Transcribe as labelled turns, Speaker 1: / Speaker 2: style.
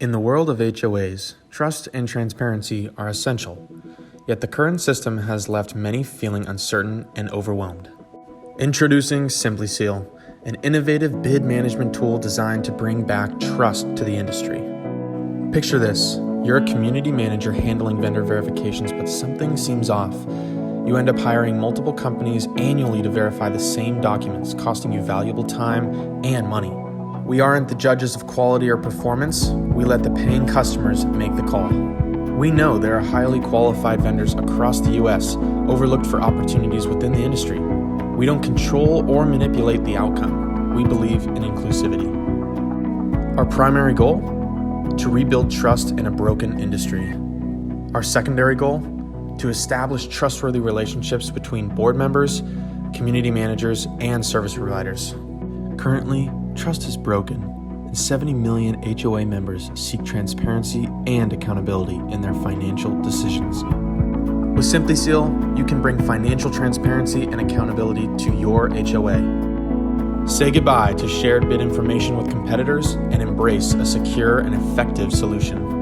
Speaker 1: In the world of HOAs, trust and transparency are essential, yet the current system has left many feeling uncertain and overwhelmed. Introducing SimplySeal, an innovative bid management tool designed to bring back trust to the industry. Picture this: you're a community manager handling vendor verifications, but something seems off. You end up hiring multiple companies annually to verify the same documents, costing you valuable time and money. We aren't the judges of quality or performance. We let the paying customers make the call. We know there are highly qualified vendors across the U.S. overlooked for opportunities within the industry. We don't control or manipulate the outcome. We believe in inclusivity. Our primary goal? To rebuild trust in a broken industry. Our secondary goal? To establish trustworthy relationships between board members, community managers, and service providers. Currently, trust is broken, and 70 million HOA members seek transparency and accountability in their financial decisions. With SimplySeal, you can bring financial transparency and accountability to your HOA. Say goodbye to shared bid information with competitors and embrace a secure and effective solution.